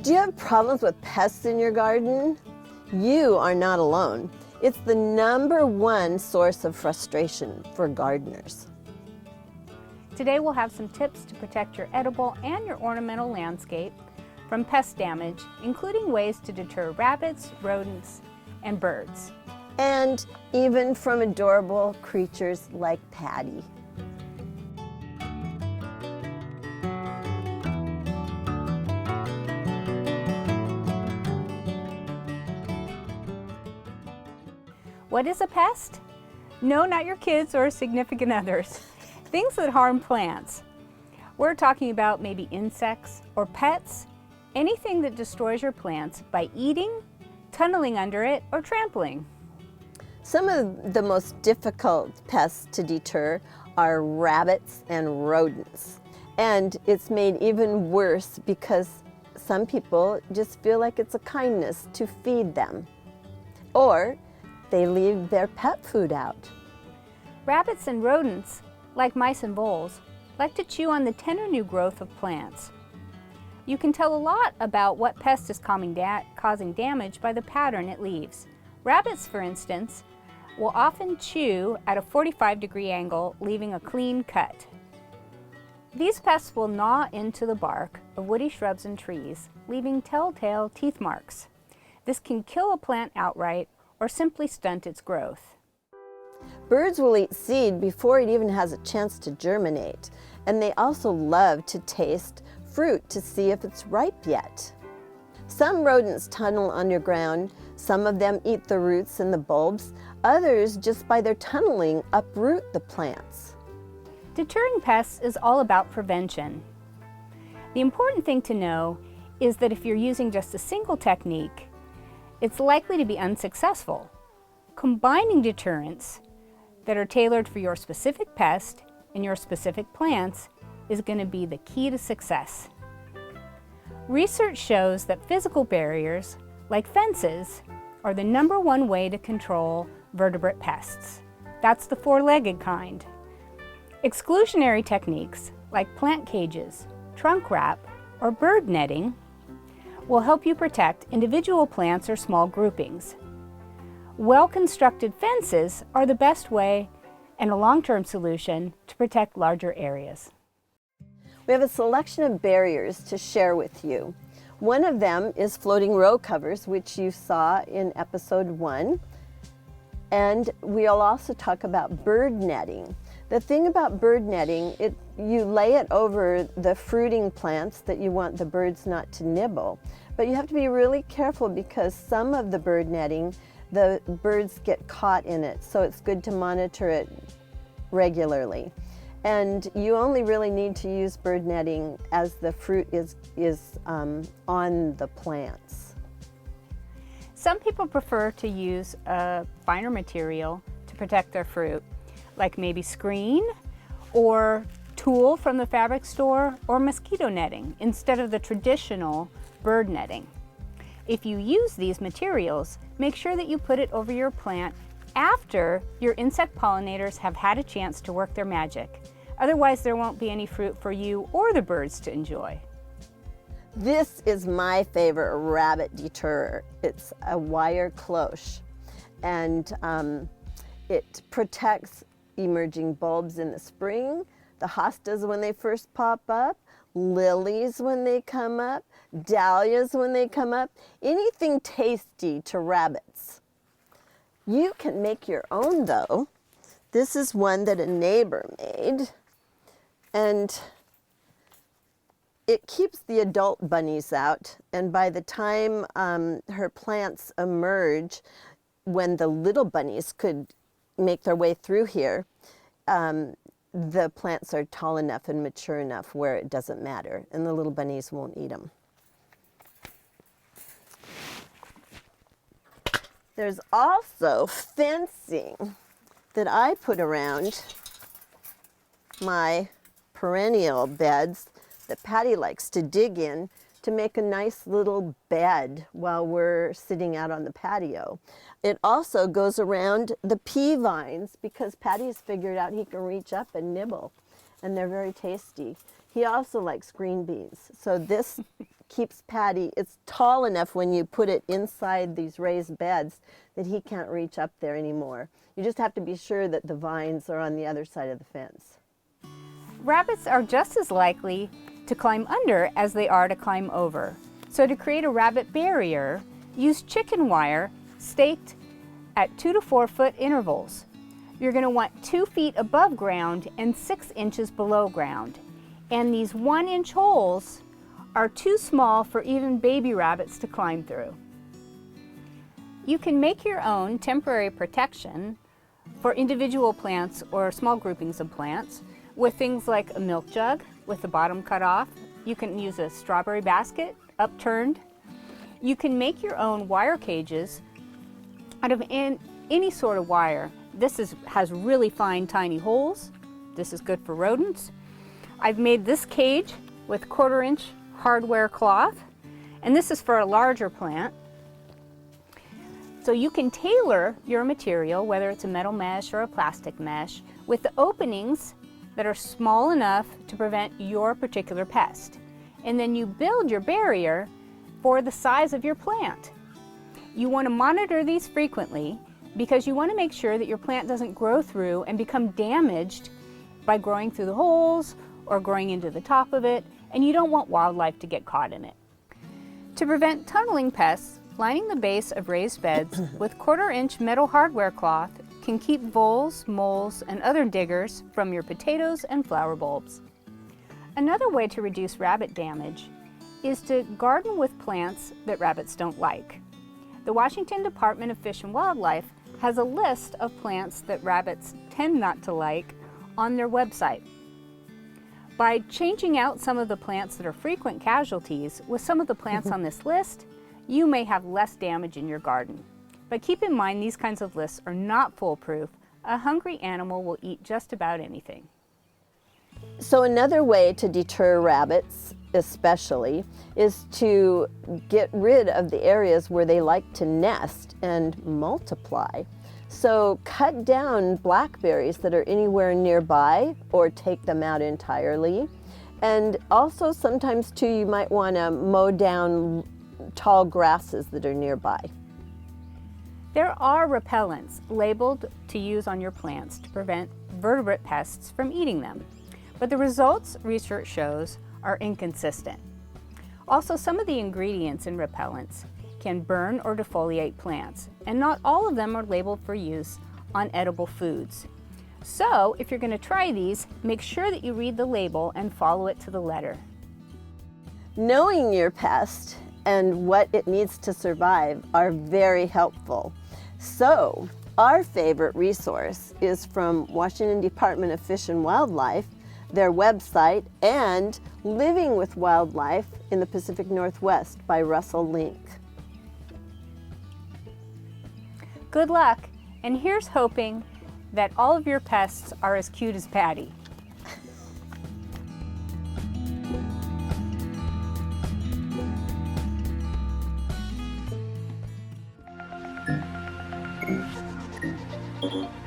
Do you have problems with pests in your garden? You are not alone. It's the #1 source of frustration for gardeners. Today we'll have some tips to protect your edible and your ornamental landscape from pest damage, including ways to deter rabbits, rodents, and birds. And even from adorable creatures like Patty. What is a pest? No, not your kids or significant others. Things that harm plants. We're talking about maybe insects or pets, anything that destroys your plants by eating, tunneling under it, or trampling. Some of the most difficult pests to deter are rabbits and rodents. And it's made even worse because some people just feel like it's a kindness to feed them. Or they leave their pet food out. Rabbits and rodents, like mice and voles, like to chew on the tender new growth of plants. You can tell a lot about what pest is causing damage by the pattern it leaves. Rabbits, for instance, will often chew at a 45-degree angle, leaving a clean cut. These pests will gnaw into the bark of woody shrubs and trees, leaving telltale teeth marks. This can kill a plant outright or simply stunt its growth. Birds will eat seed before it even has a chance to germinate, and they also love to taste fruit to see if it's ripe yet. Some rodents tunnel underground, some of them eat the roots and the bulbs, others just by their tunneling uproot the plants. Deterring pests is all about prevention. The important thing to know is that if you're using just a single technique, it's likely to be unsuccessful. Combining deterrents that are tailored for your specific pest and your specific plants is going to be the key to success. Research shows that physical barriers, like fences, are the #1 way to control vertebrate pests. That's the 4-legged kind. Exclusionary techniques, like plant cages, trunk wrap, or bird netting, will help you protect individual plants or small groupings. Well-constructed fences are the best way and a long-term solution to protect larger areas. We have a selection of barriers to share with you. One of them is floating row covers, which you saw in episode 1. And we'll also talk about bird netting. The thing about bird netting, you lay it over the fruiting plants that you want the birds not to nibble. But you have to be really careful because some of the bird netting, the birds get caught in it. So it's good to monitor it regularly. And you only really need to use bird netting as the fruit is on the plants. Some people prefer to use a finer material to protect their fruit, like maybe screen or tulle from the fabric store or mosquito netting instead of the traditional bird netting. If you use these materials, make sure that you put it over your plant after your insect pollinators have had a chance to work their magic. Otherwise, there won't be any fruit for you or the birds to enjoy. This is my favorite rabbit deterrer. It's a wire cloche, and it protects emerging bulbs in the spring, the hostas when they first pop up, lilies when they come up, dahlias when they come up, anything tasty to rabbits. You can make your own though. This is one that a neighbor made, and it keeps the adult bunnies out, and by the time her plants emerge, when the little bunnies could make their way through here, the plants are tall enough and mature enough where it doesn't matter, and the little bunnies won't eat them. There's also fencing that I put around my perennial beds that Patty likes to dig in to make a nice little bed while we're sitting out on the patio. It also goes around the pea vines because Patty's figured out he can reach up and nibble, and they're very tasty. He also likes green beans, so this keeps Patty, it's tall enough when you put it inside these raised beds that he can't reach up there anymore. You just have to be sure that the vines are on the other side of the fence. Rabbits are just as likely to climb under as they are to climb over. So to create a rabbit barrier, use chicken wire staked at 2 to 4 foot intervals. You're going to want 2 feet above ground and 6 inches below ground. And these 1-inch holes are too small for even baby rabbits to climb through. You can make your own temporary protection for individual plants or small groupings of plants with things like a milk jug with the bottom cut off. You can use a strawberry basket upturned. You can make your own wire cages out of any sort of wire. This has really fine, tiny holes. This is good for rodents. I've made this cage with 1/4-inch hardware cloth, and this is for a larger plant. So you can tailor your material, whether it's a metal mesh or a plastic mesh, with the openings that are small enough to prevent your particular pest. And then you build your barrier for the size of your plant. You want to monitor these frequently because you want to make sure that your plant doesn't grow through and become damaged by growing through the holes or growing into the top of it, and you don't want wildlife to get caught in it. To prevent tunneling pests, lining the base of raised beds with 1/4-inch metal hardware cloth can keep voles, moles, and other diggers from your potatoes and flower bulbs. Another way to reduce rabbit damage is to garden with plants that rabbits don't like. The Washington Department of Fish and Wildlife has a list of plants that rabbits tend not to like on their website. By changing out some of the plants that are frequent casualties with some of the plants on this list, you may have less damage in your garden. But keep in mind, these kinds of lists are not foolproof. A hungry animal will eat just about anything. So another way to deter rabbits, especially, is to get rid of the areas where they like to nest and multiply. So cut down blackberries that are anywhere nearby or take them out entirely. And also sometimes too, you might want to mow down tall grasses that are nearby. There are repellents labeled to use on your plants to prevent vertebrate pests from eating them, but the results research shows are inconsistent. Also, some of the ingredients in repellents can burn or defoliate plants, and not all of them are labeled for use on edible foods. So, if you're going to try these, make sure that you read the label and follow it to the letter. Knowing your pest and what it needs to survive are very helpful. So, our favorite resource is from Washington Department of Fish and Wildlife, their website, and Living with Wildlife in the Pacific Northwest by Russell Link. Good luck, and here's hoping that all of your pests are as cute as Patty. Mm-hmm.